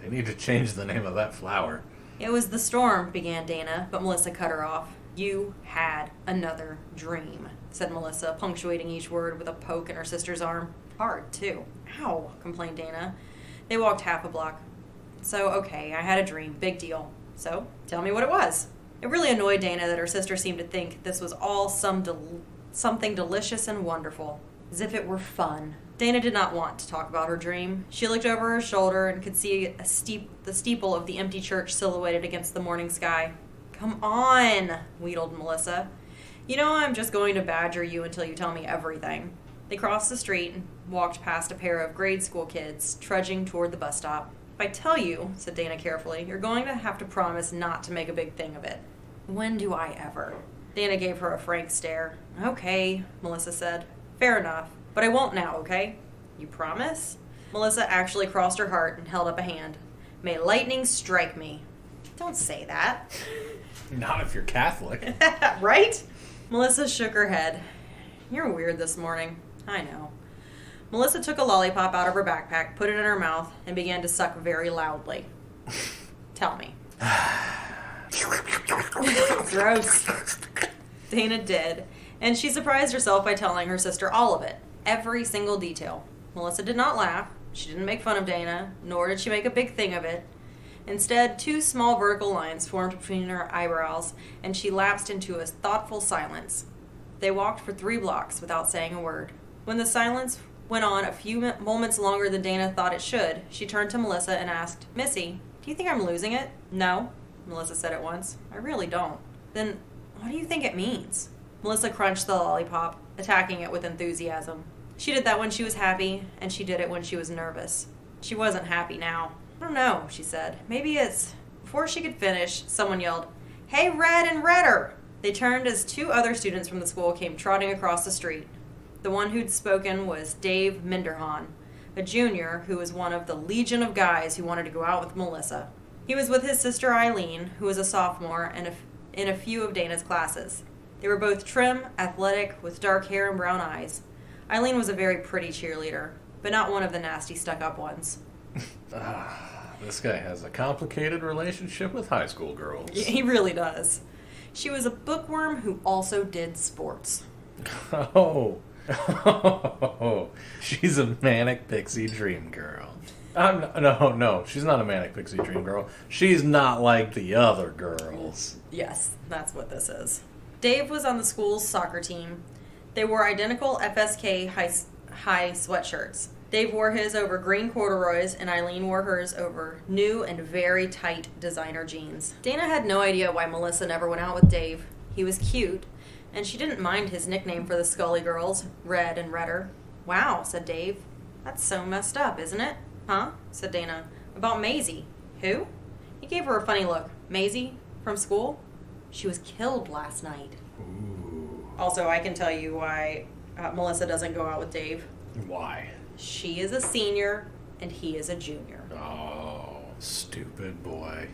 They need to change the name of that flower. It was the storm, began Dana, but Melissa cut her off. You had another dream, said Melissa, punctuating each word with a poke in her sister's arm. Hard, too. Ow, complained Dana. They walked half a block. So, okay, I had a dream. Big deal. So, tell me what it was. It really annoyed Dana that her sister seemed to think this was all something delicious and wonderful, as if it were fun. Dana did not want to talk about her dream. She looked over her shoulder and could see the steeple of the empty church silhouetted against the morning sky. Come on, wheedled Melissa. You know I'm just going to badger you until you tell me everything. They crossed the street and walked past a pair of grade school kids, trudging toward the bus stop. If I tell you, said Dana carefully, you're going to have to promise not to make a big thing of it. When do I ever? Dana gave her a frank stare. Okay, Melissa said. Fair enough. But I won't now, okay? You promise? Melissa actually crossed her heart and held up a hand. May lightning strike me. Don't say that. Not if you're Catholic. Right? Melissa shook her head. You're weird this morning. I know. Melissa took a lollipop out of her backpack, put it in her mouth, and began to suck very loudly. Tell me. Gross. Dana did, and she surprised herself by telling her sister all of it. Every single detail. Melissa did not laugh. She didn't make fun of Dana, nor did she make a big thing of it. Instead, 2 small vertical lines formed between her eyebrows, and she lapsed into a thoughtful silence. They walked for 3 blocks without saying a word. When the silence went on a few moments longer than Dana thought it should, she turned to Melissa and asked, Missy, do you think I'm losing it? No, Melissa said at once. I really don't. Then what do you think it means? Melissa crunched the lollipop, attacking it with enthusiasm. She did that when she was happy, and she did it when she was nervous. She wasn't happy now. I don't know, she said. Maybe it's... Before she could finish, someone yelled, Hey, Red and Redder! They turned as 2 other students from the school came trotting across the street. The one who'd spoken was Daive Minderhan, a junior who was one of the legion of guys who wanted to go out with Melissa. He was with his sister Eileen, who was a sophomore and in a few of Dana's classes. They were both trim, athletic, with dark hair and brown eyes. Eileen was a very pretty cheerleader, but not one of the nasty stuck-up ones. This guy has a complicated relationship with high school girls. He really does. She was a bookworm who also did sports. Oh, she's a manic pixie dream girl. No, she's not a manic pixie dream girl. She's not like the other girls. Yes, that's what this is. Dave was on the school's soccer team. They wore identical FSK high sweatshirts. Dave wore his over green corduroys, and Eileen wore hers over new and very tight designer jeans. Dana had no idea why Melissa never went out with Dave. He was cute, and she didn't mind his nickname for the Scully girls, Red and Redder. Wow, said Dave. That's so messed up, isn't it? Huh? Said Dana. About Maisie. Who? He gave her a funny look. Maisie? From school? She was killed last night. Ooh. Also, I can tell you why Melissa doesn't go out with Dave. Why? She is a senior, and he is a junior. Oh, stupid boy.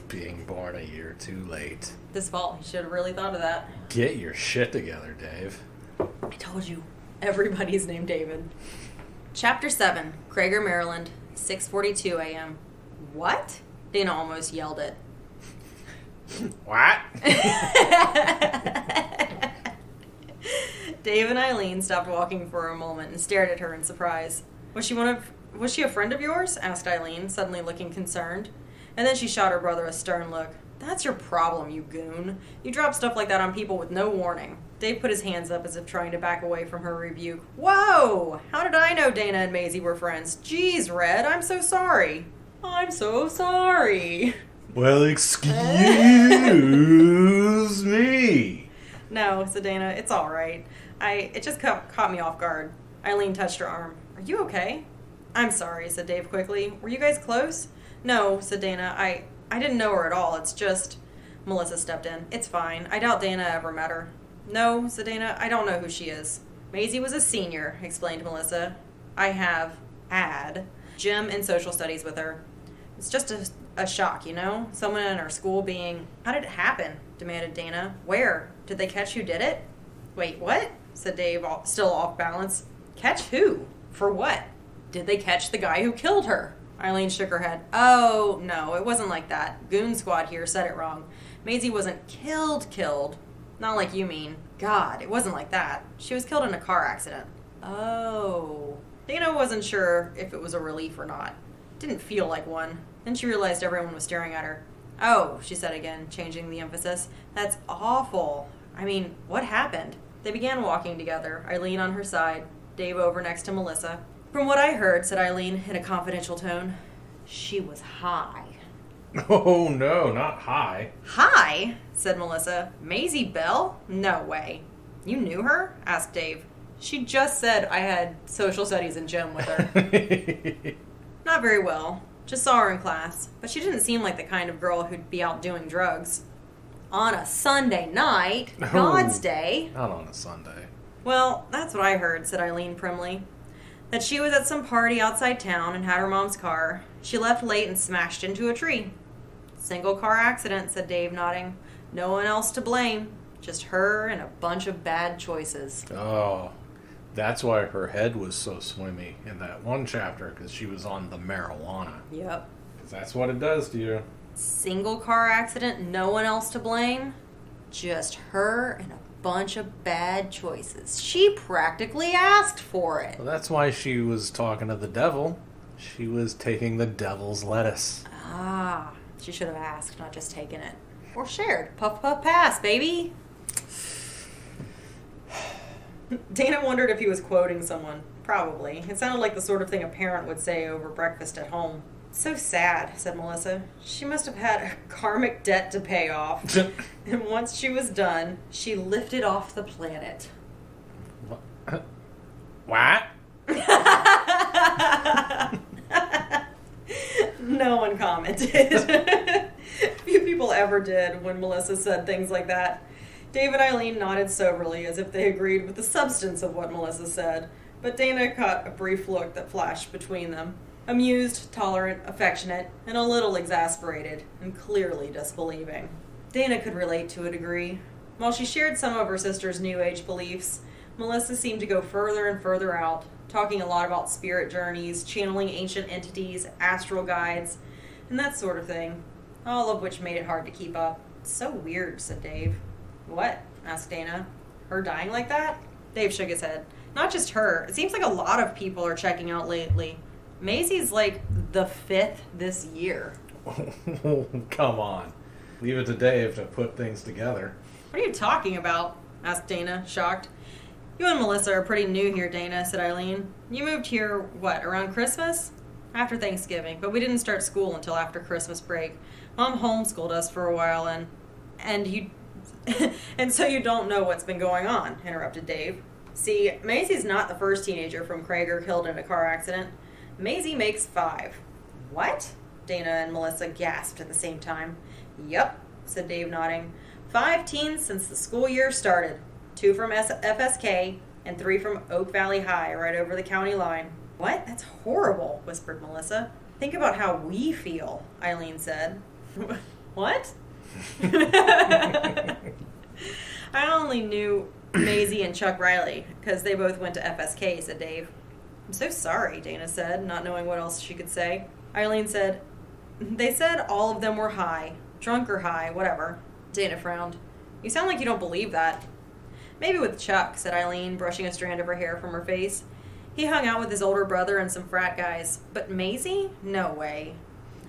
Being born a year too late. This fall, he should have really thought of that. Get your shit together, Dave. I told you, everybody's named David. Chapter 7, Krager, Maryland, 6:42 a.m. What? Dana almost yelled it. What? Dave and Eileen stopped walking for a moment and stared at her in surprise. Was she a friend of yours? Asked Eileen, suddenly looking concerned. And then she shot her brother a stern look. That's your problem, you goon. You drop stuff like that on people with no warning. Dave put his hands up as if trying to back away from her rebuke. Whoa! How did I know Dana and Maisie were friends? Jeez, Red, I'm so sorry. I'm so sorry. Well, excuse me. No, said Dana, it's all right. It just caught me off guard. Eileen touched her arm. Are you okay? I'm sorry, said Dave quickly. Were you guys close? No, said Dana. I didn't know her at all. It's just... Melissa stepped in. It's fine. I doubt Dana ever met her. No, said Dana. I don't know who she is. Maisie was a senior, explained Melissa. I have had gym and social studies with her. It's just a shock, you know? Someone in our school being... How did it happen? Demanded Dana. Where? Did they catch who did it? Wait, what? Said Dave, still off balance. Catch who? For what? Did they catch the guy who killed her? Eileen shook her head. Oh, no, it wasn't like that. Goon Squad here said it wrong. Maisie wasn't killed. Not like you mean. God, it wasn't like that. She was killed in a car accident. Oh. Dana wasn't sure if it was a relief or not. Didn't feel like one. Then she realized everyone was staring at her. Oh, she said again, changing the emphasis. That's awful. I mean, what happened? They began walking together, Eileen on her side, Dave over next to Melissa. From what I heard, said Eileen in a confidential tone, she was high. Oh, no, not high. High? Said Melissa. Maisie Bell? No way. You knew her? Asked Dave. She just said I had social studies and gym with her. Not very well. Just saw her in class. But she didn't seem like the kind of girl who'd be out doing drugs. On a Sunday night. God's Day. Not on a Sunday. Well, that's what I heard, said Eileen primly. That she was at some party outside town and had her mom's car. She left late and smashed into a tree. Single car accident, said Dave, nodding. No one else to blame. Just her and a bunch of bad choices. Oh, that's why her head was so swimmy in that one chapter, because she was on the marijuana. Yep. Because that's what it does to you. Single car accident, no one else to blame. Just her and a bunch of bad choices. She practically asked for it. Well, that's why she was talking to the devil. She was taking the devil's lettuce. Ah, she should have asked, not just taken it. Or shared. Puff, puff, pass, baby. Dana wondered if he was quoting someone. Probably. It sounded like the sort of thing a parent would say over breakfast at home. So sad, said Melissa. She must have had a karmic debt to pay off. And once she was done, she lifted off the planet. What? No one commented. Few people ever did when Melissa said things like that. Dave and Eileen nodded soberly as if they agreed with the substance of what Melissa said, but Dana caught a brief look that flashed between them. Amused, tolerant, affectionate, and a little exasperated, and clearly disbelieving. Dana could relate to a degree. While she shared some of her sister's New Age beliefs, Melissa seemed to go further and further out, talking a lot about spirit journeys, channeling ancient entities, astral guides, and that sort of thing, all of which made it hard to keep up. So weird, said Dave. What? Asked Dana. Her dying like that? Dave shook his head. Not just her. It seems like a lot of people are checking out lately. Maisie's like the 5th this year. Come on. Leave it to Dave to put things together. What are you talking about? Asked Dana, shocked. You and Melissa are pretty new here, Dana, said Eileen. You moved here, what, around Christmas? After Thanksgiving, but we didn't start school until after Christmas break. Mom homeschooled us for a while and you and so you don't know what's been going on, interrupted Dave. See, Maisie's not the first teenager from Krager killed in a car accident. Maisie makes 5. What? Dana and Melissa gasped at the same time. Yup, said Dave, nodding. 5 teens since the school year started. 2 from FSK and 3 from Oak Valley High, right over the county line. What? That's horrible, whispered Melissa. Think about how we feel, Eileen said. What? I only knew Maisie and Chuck Riley because they both went to FSK, said Dave. I'm so sorry, Dana said, not knowing what else she could say. Eileen said, they said all of them were high. Drunk or high, whatever. Dana frowned. You sound like you don't believe that. Maybe with Chuck, said Eileen, brushing a strand of her hair from her face. He hung out with his older brother and some frat guys. But Maisie? No way.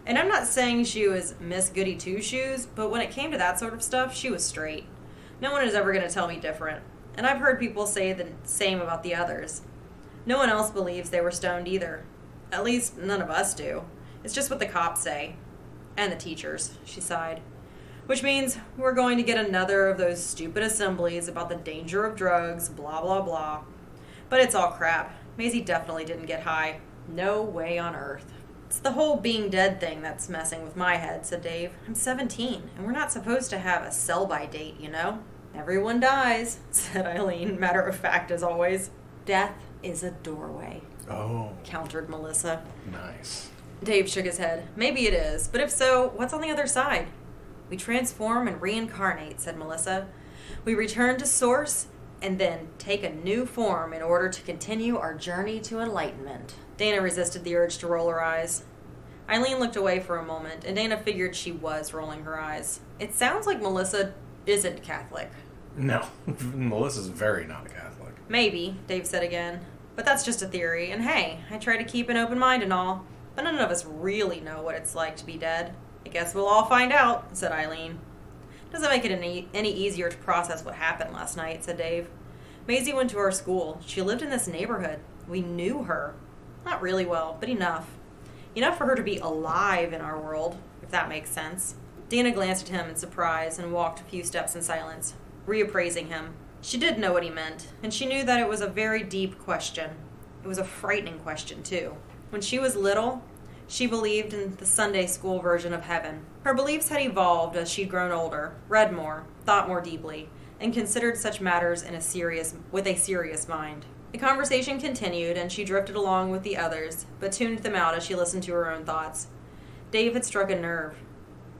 And I'm not saying she was Miss Goody Two-Shoes, but when it came to that sort of stuff, she was straight. No one is ever going to tell me different. And I've heard people say the same about the others. No one else believes they were stoned either. At least none of us do. It's just what the cops say. And the teachers, she sighed. Which means we're going to get another of those stupid assemblies about the danger of drugs, blah, blah, blah. But it's all crap. Maisie definitely didn't get high. No way on earth. It's the whole being dead thing that's messing with my head, said Dave. I'm 17, and we're not supposed to have a sell-by date, you know? Everyone dies, said Eileen, matter of fact as always. Death is a doorway. Oh. Countered Melissa. Nice. Dave shook his head. Maybe it is, but if so, what's on the other side? We transform and reincarnate, said Melissa. We return to source and then take a new form in order to continue our journey to enlightenment. Dana resisted the urge to roll her eyes. Eileen looked away for a moment, and Dana figured she was rolling her eyes. It sounds like Melissa isn't Catholic. No, Melissa's very not a Catholic. Maybe, Dave said again. But that's just a theory, and hey, I try to keep an open mind and all, but none of us really know what it's like to be dead. I guess we'll all find out, said Eileen. Doesn't make it any easier to process what happened last night, said Dave. Maisie went to our school. She lived in this neighborhood. We knew her. Not really well, but enough. Enough for her to be alive in our world, if that makes sense. Dana glanced at him in surprise and walked a few steps in silence, reappraising him. She did know what he meant, and she knew that it was a very deep question. It was a frightening question, too. When she was little, she believed in the Sunday school version of heaven. Her beliefs had evolved as she'd grown older, read more, thought more deeply, and considered such matters with a serious mind. The conversation continued, and she drifted along with the others, but tuned them out as she listened to her own thoughts. Dave had struck a nerve.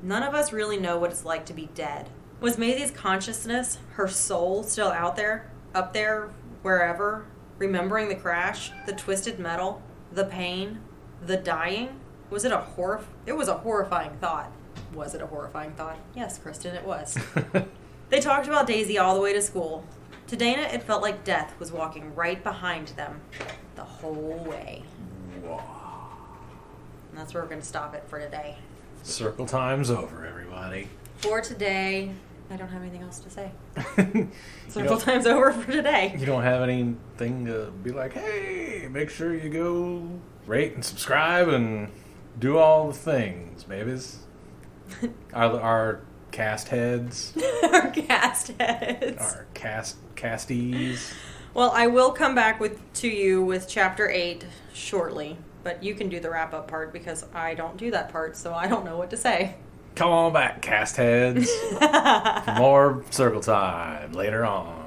None of us really know what it's like to be dead. Was Maisie's consciousness, her soul, still out there, up there, wherever, remembering the crash, the twisted metal, the pain, the dying? Was it It was a horrifying thought. Was it a horrifying thought? Yes, Kristen, it was. They talked about Daisy all the way to school. To Dana, it felt like death was walking right behind them the whole way. Whoa. And that's where we're going to stop it for today. Circle time's over, everybody. For today, I don't have anything else to say. Circle time's over for today. You don't have anything to be like, hey, make sure you go rate and subscribe and do all the things, babies. Our cast heads. Our cast heads. Our casties. Well, I will come back to you with Chapter 8 shortly, but you can do the wrap-up part because I don't do that part, so I don't know what to say. Come on back, cast heads. For more circle time later on.